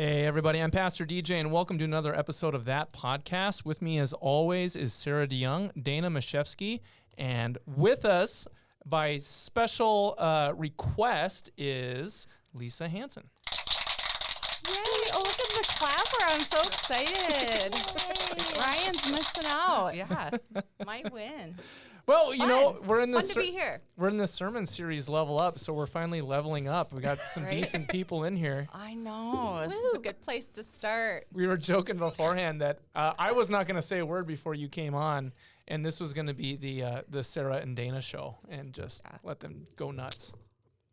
Hey, everybody. I'm Pastor DJ, and welcome to another episode of That Podcast. With me, as always, is Sarah DeYoung, Dana Mashevsky, and with us by special request is Lisa Hansen. Yay! Oh, look at the clapper. I'm so excited. Ryan's missing out. Yeah. My win. Well, you know, Fun. we're in Fun this to be here. we're in this sermon series, Level Up, so we're finally leveling up. We got some Right? decent people in here. I know. This is a good place to start. We were joking beforehand that I was not going to say a word before you came on, and this was going to be the Sarah and Dana show, and just let them go nuts.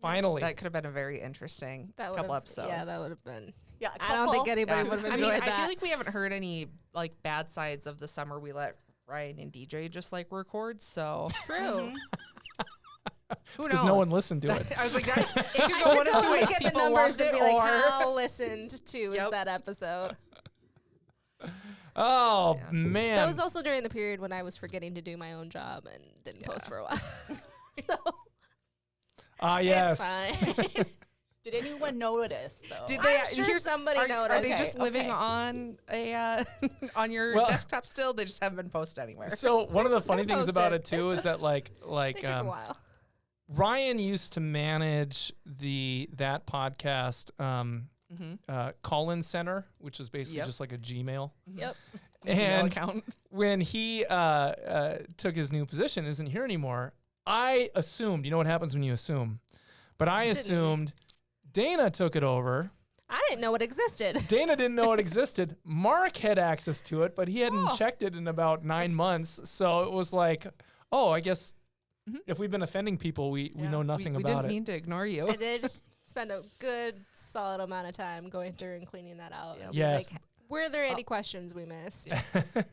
Finally. That could have been a very interesting couple episodes. Yeah, that would have been. Yeah, I don't think anybody would have I enjoyed mean, that. I feel like we haven't heard any like bad sides of the summer. We let Ryan and DJ just like record, so True. who because no one listened to it. I was like, that, it could I go should one of two totally ways. get the People numbers loved and it, be like, or how listened to is Yep. that episode? Oh, Yeah. man. That was also during the period when I was forgetting to do my own job and didn't post for a while. So Yes. it's fine. Did anyone notice, though? did I'm they? sure here's- somebody are, noticed. Are they just Okay, living okay. on a on your Well- desktop still? They just haven't been posted anywhere. So one of the funny They're things about it posted. too is that like They took a while. Ryan used to manage that podcast call-in center, which is basically Yep. just like a Gmail. Yep. Email And account. when he took his new position, isn't here anymore, I assumed, you know what happens when you assume, but I Didn't. assumed Dana took it over. I didn't know it existed. Dana didn't know it existed. Mark had access to it, but he hadn't Oh. checked it in about 9 months. So it was like, oh, I guess if we've been offending people, we know nothing we about didn't mean to ignore you. I did spend a good solid amount of time going through and cleaning that out. Yep. And be Yes. like, were there any questions we missed? it.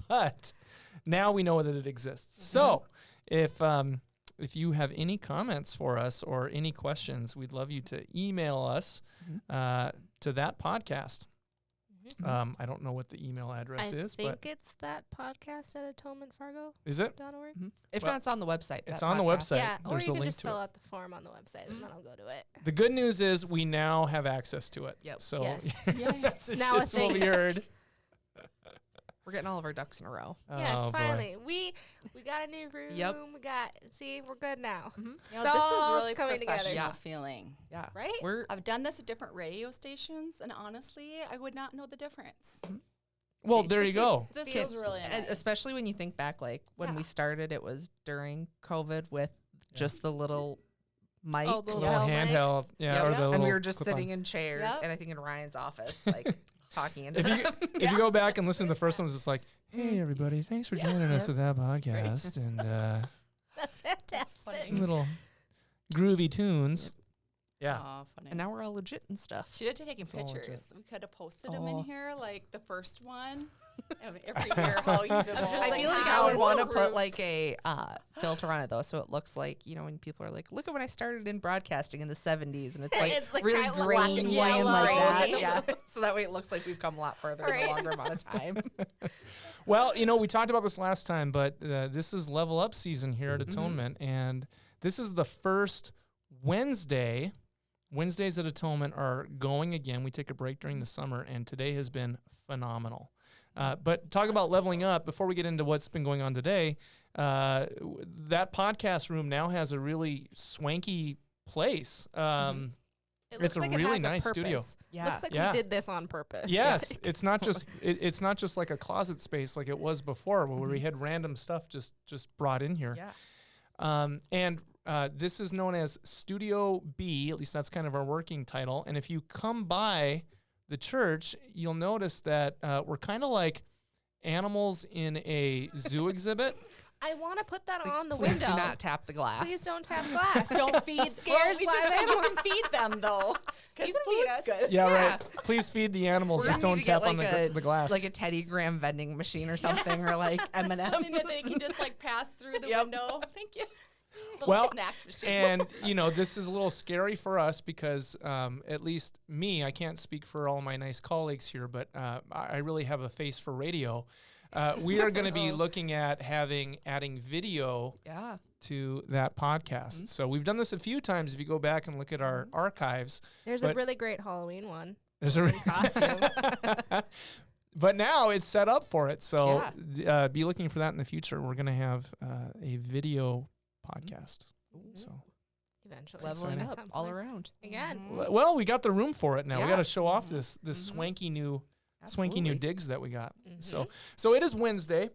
But now we know that it exists. So if you have any comments for us or any questions, we'd love you to email us to that podcast. I don't know what the email address I is, think but it's that podcast at Atonement Fargo. is it? .org. If Well, not, it's on the website. it's that on the podcast. website. Yeah, or There's you a can link just to fill it. out the form on the website and then I'll go to it. The good news is we now have access to it. Yep. So Yes. yes, it's Now a just what we thing. heard. We're getting all of our ducks in a row. Yes, Oh, boy. finally. We got a new room. Yep. We're good now. You know, It's this is all really coming together. professional Yeah. feeling. Yeah. Right? We're I've done this at different radio stations, and honestly, I would not know the difference. Well, there you go. This Yes. is really And nice. especially when you think back, like when we Yeah. started, it was during COVID with just the little mics. Oh, the Little Lapel handheld, mics. yeah, Yep. or the And we little were just clip-on. sitting in chairs, Yep. and I think in Ryan's office, like talking into If you them. if you go back and listen to the first one, it's just like, hey everybody, thanks for joining us at that podcast, and That's fantastic. some little groovy tunes. Yeah. Aw, funny. And now we're all legit and stuff. Should have taken So legit. pictures. We could have posted them Oh. in here, like the first one. And every year, how you've evolved. just I like, feel like how I would it's want to put improved. like a filter on it though, so it looks like, you know, when people are like, "Look at when I started in broadcasting in the '70s," and it's like, It's like really kind of grainy and and yellow. like that. Right. Yeah, so that way it looks like we've come a lot further in Right. a longer amount of time. Well, you know, we talked about this last time, but this is Level Up season here at Atonement, and this is the first Wednesday. Wednesdays at Atonement are going again. We take a break during the summer, and today has been phenomenal. But talk about leveling up. Before we get into what's been going on today, that podcast room now has a really swanky place. It It's looks a like it really has nice studio. purpose. Yeah. Looks like Yeah. we did this on purpose. Yes, it's not just it's not just like a closet space like it was before, where we had random stuff just brought in here. Yeah. And this is known as Studio B, at least that's kind of our working title. And if you come by the church, you'll notice that we're kind of like animals in a zoo exhibit. I want to put that on the Please window. do not tap the glass. Please don't tap glass. Don't feed. Scares we live should say you animals. can feed them though, because You the can feed food's us. good. Yeah, Yeah. right. Please feed the animals. We're Just gonna don't need to get tap on like the glass. like a Teddy Graham vending machine or something, or like M&Ms. Something that they can just like pass through the Yep. window. Thank you. Little Well, snack machine. and you know, this is a little scary for us because at least me, I can't speak for all my nice colleagues here, but I really have a face for radio. We are going to be looking at adding video Yeah. to that podcast. So we've done this a few times. If you go back and look at our archives, There's But- a really great Halloween one. There's a costume. But now it's set up for it. So be looking for that in the future. We're going to have a video podcast. So Eventually. Leveling exciting. up At some all point. around. Again. well, we got the room for it now. We Yeah. got to show off this swanky new digs that we got. So it is Wednesday,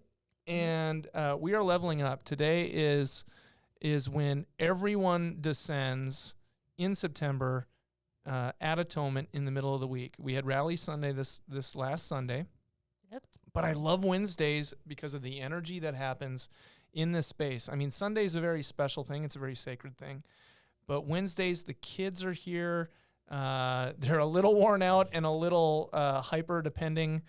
and we are leveling up. Today is when everyone descends in September at Atonement in the middle of the week. We had Rally Sunday this last Sunday. Yep. But I love Wednesdays because of the energy that happens in this space. I mean, Sunday's a very special thing. It's a very sacred thing. But Wednesdays, the kids are here. They're a little worn out and a little hyper, depending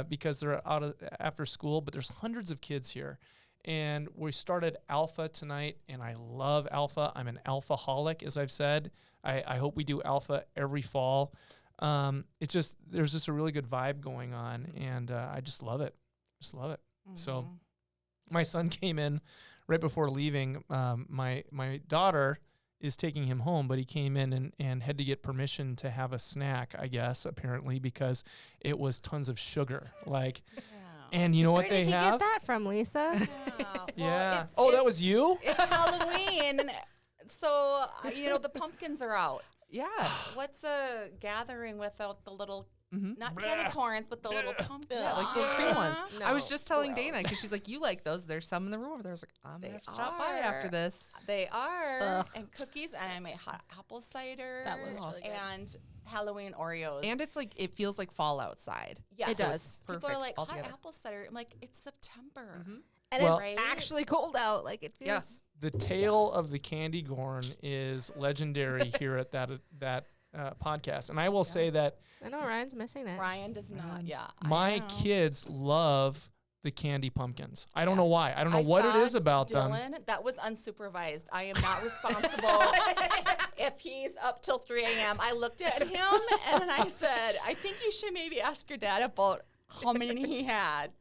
because they're out after school. But there's hundreds of kids here. And we started Alpha tonight, and I love Alpha. I'm an Alpha-holic, as I've said. I hope we do Alpha every fall. It's just, there's just a really good vibe going on, and I just love it. Just love it. So my son came in right before leaving. My daughter is taking him home, but he came in and had to get permission to have a snack, I guess, apparently, because it was tons of sugar. Like, and you know what Where they did he have? get that from, Lisa? Yeah. Oh, that was you? It's Halloween, so the pumpkins are out. Yeah. What's a gathering without the little, not candy corns, but the little pumpkins? Yeah, like the cream ones. I was No. just telling Gross. Dana, because she's like, you like those. There's some in the room over there. I was like, I'm going to have to stop by after are. this. They are. Ugh. And cookies, and I made hot apple cider. That looks really good. And Halloween Oreos. And it's like, it feels like fall outside. yes. It does. People Perfect are like, hot altogether. apple cider. I'm like, it's September. And Well- it's Right? actually cold out. Like it feels. Yeah. The tale of the candy corn is legendary here at that podcast. And I will say that I know Ryan's missing it. Ryan does not. Yeah. I my know. kids love the candy pumpkins. I don't know Yes. why. I don't know I what it saw is about them. Dylan, that was unsupervised. I am not responsible if he's up till 3 a.m. I looked at him and I said, I think you should maybe ask your dad about how many he had.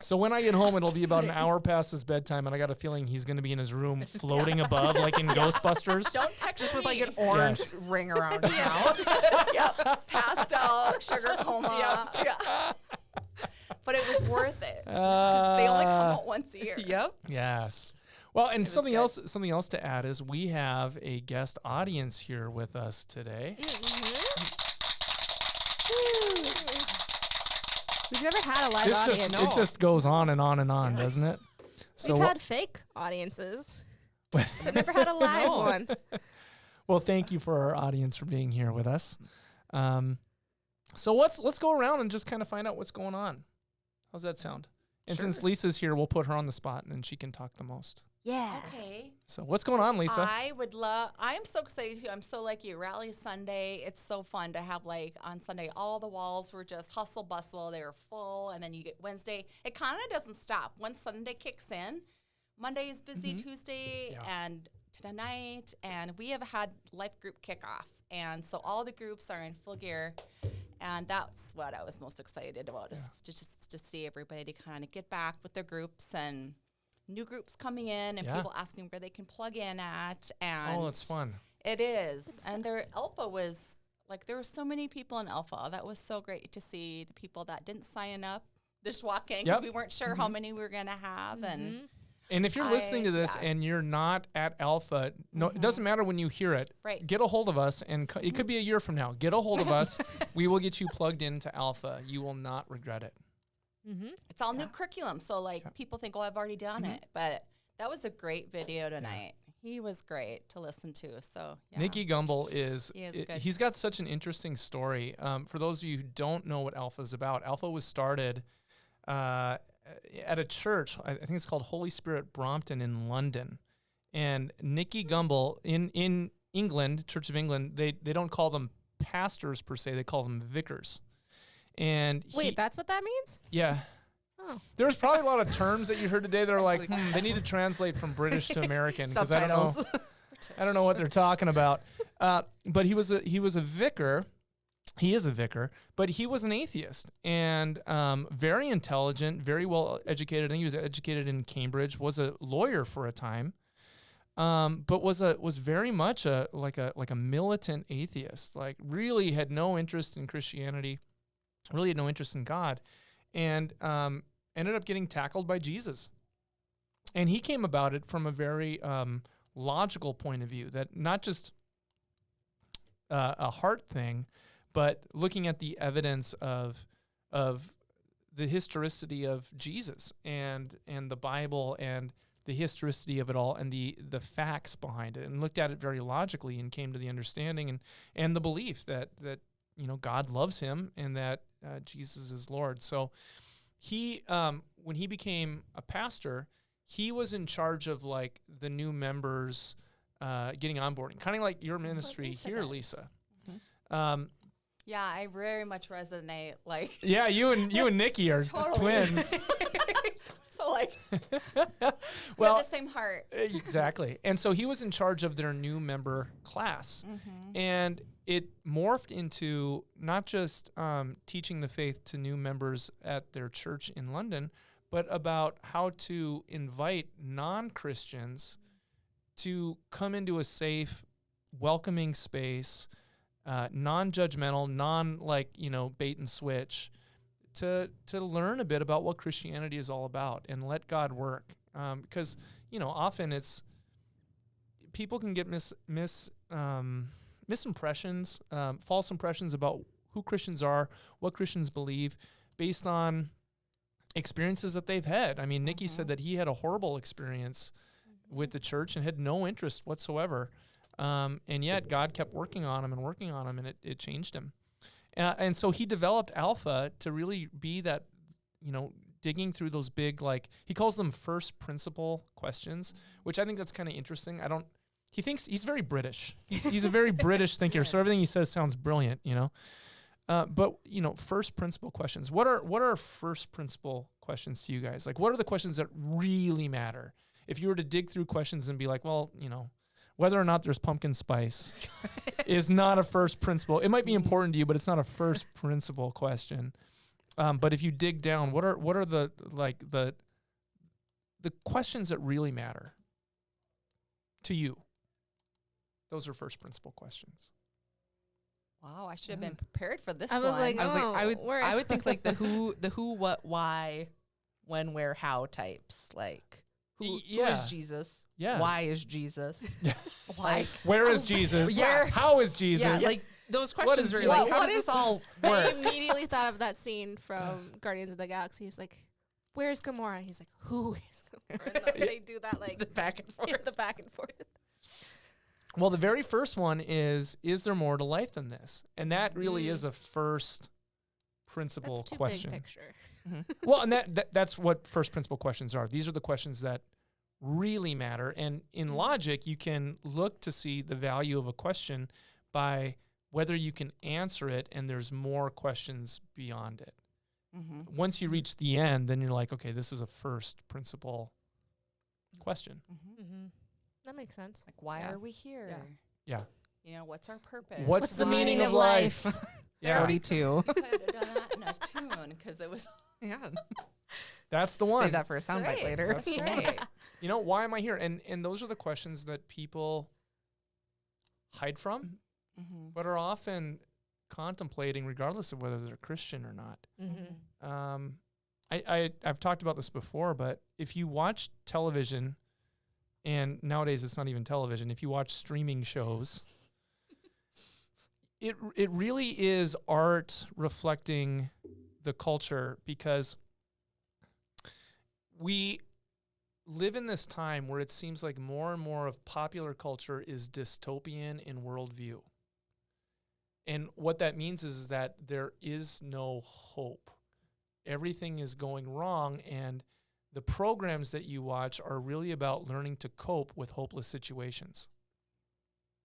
So when I get home, it'll be about an saying. hour past his bedtime, and I got a feeling he's going to be in his room floating above, like in Ghostbusters. Don't text Just me. with like an orange Yes. ring around his mouth. Yep. Passed out, sugar coma. Yeah. But it was worth it. 'Cause they only come out once a year. Yep. Yes. Well, and was something good. else to add is we have a guest audience here with us today. We've never had a live audience. It just goes on and on and on, doesn't it? So We've wha- had fake audiences. We've never had a live No. one. well, thank you for our audience for being here with us. So let's go around and just kind of find out what's going on. How's that sound? And since Lisa's here, we'll put her on the spot, and then she can talk the most. Yeah. Okay. So what's going on, Lisa? I'm so excited too. I'm so like you. Rally Sunday. It's so fun to have like on Sunday, all the walls were just hustle bustle. They were full. And then you get Wednesday. It kind of doesn't stop. Once Sunday kicks in, Monday is busy, Tuesday and tonight. And we have had life group kickoff. And so all the groups are in full gear. And that's what I was most excited about is to see everybody to kind of get back with their groups and new groups coming in and people asking where they can plug in at. And Oh, it's fun. it is. And their Alpha was like, there were so many people in Alpha. That was so great to see the people that didn't sign up just walk in because Yep. we weren't sure how many we were going to have. And if you're listening to this yeah. and you're not at Alpha, no, it doesn't matter when you hear it. Right. Get a hold of us, and it could be a year from now. Get a hold of us. We will get you plugged into Alpha. You will not regret it. It's all new curriculum. So like people think, oh, I've already done it. But that was a great video tonight. He was great to listen to. So yeah. Nikki Gumbel is, He is good. he's got such an interesting story. For those of you who don't know what Alpha is about, Alpha was started at a church. I think it's called Holy Spirit Brompton in London. And Nikki Gumbel in England, Church of England, they don't call them pastors per se. They call them vicars. And Wait, that's what that means? yeah. Oh. There's probably a lot of terms that you heard today that are like, they need to translate from British to American because I don't know. Subtitles. I don't know what they're talking about. But he was a vicar. He is a vicar, but he was an atheist and very intelligent, very well educated. I think he was educated in Cambridge, was a lawyer for a time. but was very much a militant atheist. Like really had no interest in Christianity, really had no interest in God, and ended up getting tackled by Jesus. And he came about it from a very logical point of view, that not just a heart thing, but looking at the evidence of the historicity of Jesus and the Bible and the historicity of it all and the facts behind it, and looked at it very logically and came to the understanding and the belief that God loves him and that Jesus is Lord. So he when he became a pastor, he was in charge of like the new members getting onboarding, kind of like your ministry here, Lisa. Mm-hmm. Yeah, I very much resonate. Like, yeah, you and Nikki are twins. So like, well, we have the same heart. Exactly. And so he was in charge of their new member class, and it morphed into not just teaching the faith to new members at their church in London, but about how to invite non-Christians to come into a safe, welcoming space, non-judgmental, bait and switch, to learn a bit about what Christianity is all about and let God work. Because, often it's, people can get misimpressions, false impressions about who Christians are, what Christians believe, based on experiences that they've had. I mean, Nikki said that he had a horrible experience with the church and had no interest whatsoever. And yet God kept working on him, and it changed him. And so he developed Alpha to really be that, digging through those big, he calls them first principle questions, which I think that's kind of interesting. He thinks he's very British. He's a very British thinker. So everything he says sounds brilliant, But first principle questions. What are first principle questions to you guys? Like, what are the questions that really matter? If you were to dig through questions and be like, well, whether or not there's pumpkin spice is not a first principle. It might be important to you, but it's not a first principle question. But if you dig down, what are the questions that really matter to you? Those are first principle questions. Wow, I should have been prepared for this I was one. like, I would think like the who, what, why, when, where, how types. Like who is Jesus? Yeah. Why is Jesus? Like, where is Jesus? Yeah. How is Jesus? Yeah, like those questions are like, how does this all I work? immediately thought of that scene from Guardians of the Galaxy. He's like, where's Gamora? And he's like, who is Gamora? And they do that The back and forth. the back and forth. Well, the very first one is there more to life than this? And that really is a first principle That's too question. big picture. Well, and that's what first principle questions are. These are the questions that really matter. And in logic, you can look to see the value of a question by whether you can answer it and there's more questions beyond it. Once you reach the end, then you're like, okay, this is a first principle question. That makes sense. Like, why are we here? Yeah. What's our purpose? What's the meaning of life? Yeah. 42. We could have done that in a tune because it was. Yeah. That's the one. Save that for a soundbite right. later. That's the one. Why am I here? And those are the questions that people hide from, but are often contemplating regardless of whether they're Christian or not. I've talked about this before, but if you watch television, and nowadays it's not even television, if you watch streaming shows, it really is art reflecting the culture, because we live in this time where it seems like more and more of popular culture is dystopian in worldview. And what that means is that there is no hope. Everything is going wrong, and the programs that you watch are really about learning to cope with hopeless situations.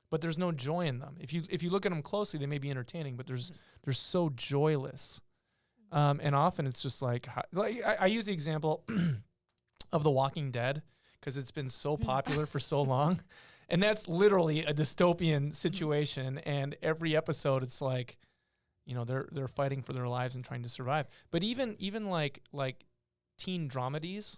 But there's no joy in them. If you look at them closely, they may be entertaining, but they're so joyless. And often it's just like I use the example of The Walking Dead because it's been so popular for so long. And that's literally a dystopian situation. And every episode, it's like, they're fighting for their lives and trying to survive. But even like teen dramedies,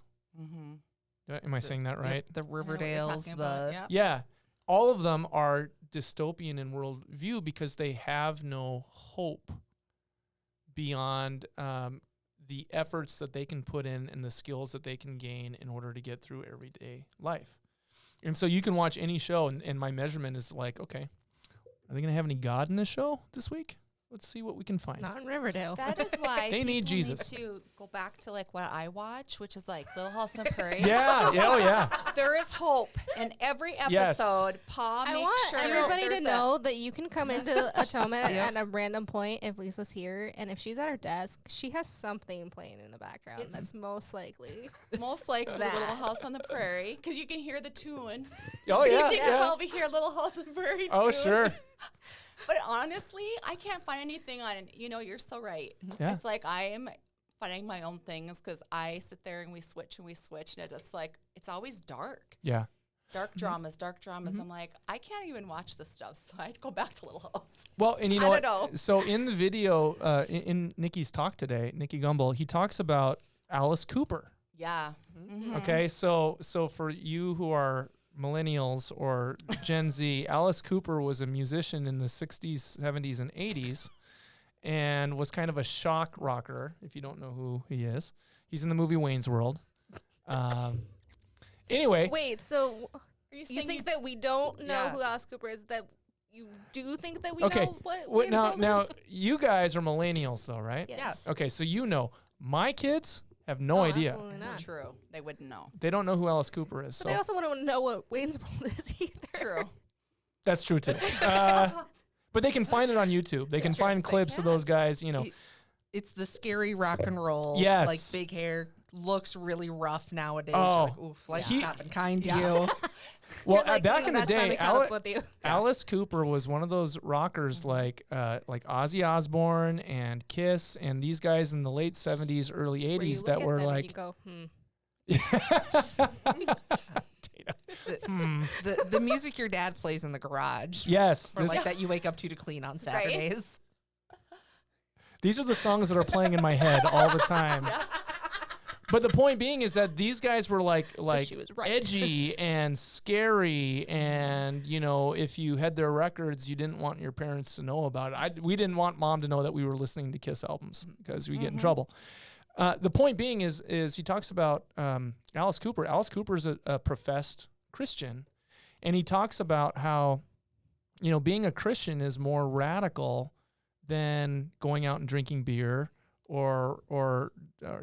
Am I saying that right? The I know what you're Riverdales, talking about, the yep. Yeah. All of them are dystopian in worldview because they have no hope beyond the efforts that they can put in and the skills that they can gain in order to get through everyday life. And so you can watch any show, and my measurement is like, okay, are they going to have any God in this show this week? Let's see what we can find. Not in Riverdale. That is why They need people Jesus. Need to go back to like what I watch, which is like Little House on the Prairie. Yeah, oh yeah. There is hope in every Yes. episode. Pa I makes want sure everybody there's to know that you can come into Atonement Yeah. at a random point if Lisa's here, and if she's at her desk, she has something playing in the background. It's- That's most likely. most likely That. Little House on the Prairie because you can hear the tune. Oh, yeah, You can yeah. probably hear Little House on the Prairie. Oh, tune. sure. But honestly, I can't find anything on. You're so right. Yeah. It's like I am finding my own things because I sit there and we switch, and it's like it's always dark. Yeah. Dark dramas. I'm like, I can't even watch this stuff, so I'd go back to Little House. Well, and you know I what? don't know. So in the video, in Nikki's talk today, Nikki Gumbel, he talks about Alice Cooper. Yeah. Mhm. Okay, so for you who are millennials or Gen Z, Alice Cooper was a musician in the 60s, 70s, and 80s and was kind of a shock rocker, if you don't know who he is. He's in the movie Wayne's World. Anyway. Wait, so Are you saying think that we don't know Yeah. who Alice Cooper is? That you do think that we Okay, know what wait, Wayne's now World is? you guys are millennials though, right? Yes. Okay, so you know. My kids have no Oh, idea. Absolutely not. True. They wouldn't know. They don't know who Alice Cooper is. But So they also wouldn't know what Wayne's World is either. True. that's true too. But they can find it on YouTube. They can That's true. find They clips of can. those guys, you know. it's the scary rock and roll. Yes. Like big hair, looks really rough nowadays. Oh. You're like, oof, life's He- not been kind to Yeah. you. Well, You're like, back in the that's finally day, caught up with you. Alice Cooper was one of those rockers like Ozzy Osbourne and Kiss and these guys in the late 70s, early Where you 80s look that at were them and like you go, The music your dad plays in the garage. Yes, Or this- like that you wake up to clean on Saturdays. these are the songs that are playing in my head all the time. But the point being is that these guys were like she was right. edgy and scary, and you know, if you had their records, you didn't want your parents to know about it. We didn't want mom to know that we were listening to Kiss albums because we get in trouble. The point being is he talks about Alice Cooper. Alice Cooper's a professed Christian, and he talks about how, you know, being a Christian is more radical than going out and drinking beer or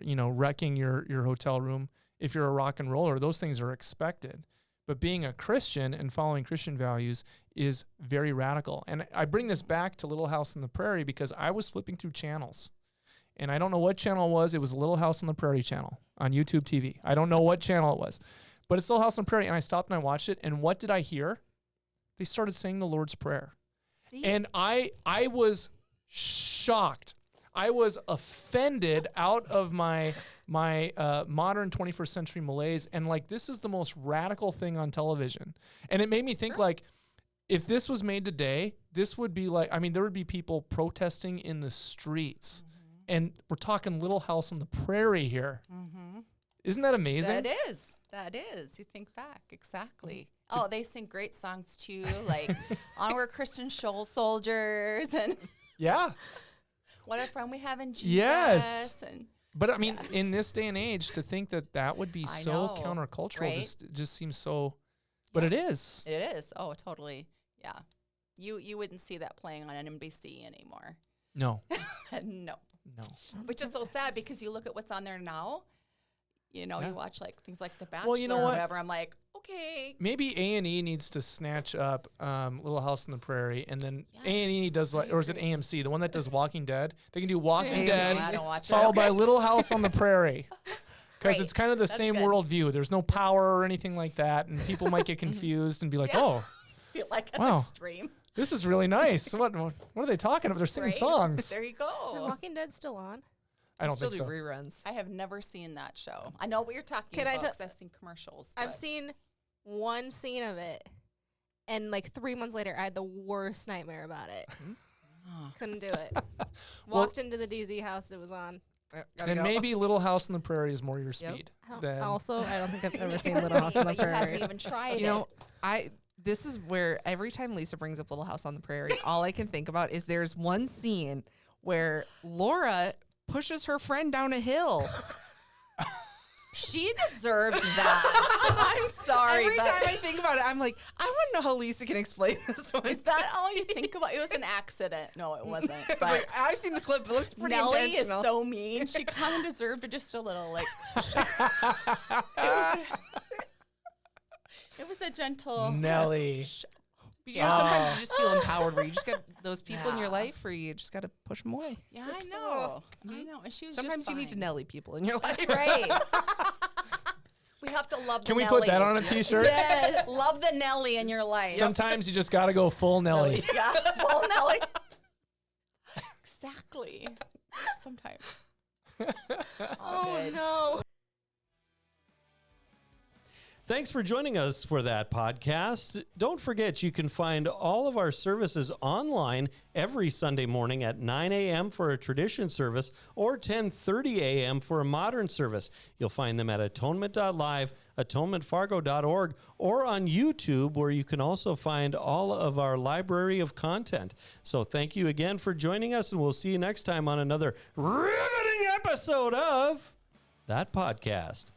you know, wrecking your hotel room. If you're a rock and roller, those things are expected. But being a Christian and following Christian values is very radical. And I bring this back to Little House on the Prairie because I was flipping through channels. And I don't know what channel it was. It was Little House on the Prairie channel on YouTube TV. I don't know what channel it was. But it's Little House on the Prairie. And I stopped and I watched it. And what did I hear? They started saying the Lord's Prayer. See? And I was shocked. I was offended out of my modern 21st century malaise, and like, this is the most radical thing on television. And it made me think, like, if this was made today, this would be like, I mean, there would be people protesting in the streets, and we're talking Little House on the Prairie here. Isn't that amazing? That is. You think back. Exactly. Oh, they sing great songs too, like Onward Christian Soldiers and Yeah. What a Friend We Have in Jesus. Yes. And But I mean, in this day and age, to think that that would be I so know, countercultural right? just seems so, but it is. it is. Oh, totally. Yeah. You wouldn't see that playing on NBC anymore. No, No. no. Which is so sad because you look at what's on there now. You know, Yeah. you watch like things like The Bachelor Well, you know or what? whatever. I'm like, okay. Maybe A&E needs to snatch up Little House on the Prairie, and then Yes, A&E does like, or is it agree. AMC, the one that does Walking Dead? They can do Walking AMC. Dead, I don't watch it. followed by Okay. Little House on the Prairie, because Great. it's kind of the That's same good. worldview. There's no power or anything like that, and people might get confused and be like, Yeah. "Oh, I feel like that's Wow. extreme. this is really nice. What are they talking about? They're singing Right? songs." There you Is The go. Walking Dead still on? I don't Still think do so. reruns. I have never seen that show. I know what you're talking Can I about tell- 'cause I've seen commercials. I've but- seen one scene of it, and like 3 months later, I had the worst nightmare about it. Couldn't do it. Well- Walked into the DZ house that was on. Then go. maybe Little House on the Prairie is more your speed. I Than don't think I've ever seen Little House on the But you haven't Prairie. even tried You know, it. this is where every time Lisa brings up Little House on the Prairie, all I can think about is there's one scene where Laura pushes her friend down a hill. She deserved that. I'm sorry. Every but time I think about it, I'm like, I want to know how Lisa can explain this one. is that all you think about? It was an accident. No, it wasn't. But Like, I've seen the clip. It looks pretty Nellie is intentional. so mean. She kind of deserved it just a little. Like it was a gentle Nelly. You know, sometimes you just feel empowered where you just get those people in your Yeah. life where you just got to push them away. Yeah, Just I a know. little. I know. And she was Sometimes just you need to fine. Nelly people in your life. That's right. We have to love. Can the we put that Nellies. on a T-shirt? Yeah. Love the Nelly in your life. Sometimes you just got to go full Nelly. Yeah, full Nelly. Exactly. Sometimes. Oh good. no. Thanks for joining us for that podcast. Don't forget, you can find all of our services online every Sunday morning at 9 a.m. for a tradition service or 10:30 a.m. for a modern service. You'll find them at atonement.live, atonementfargo.org, or on YouTube, where you can also find all of our library of content. So thank you again for joining us, and we'll see you next time on another riveting episode of That Podcast.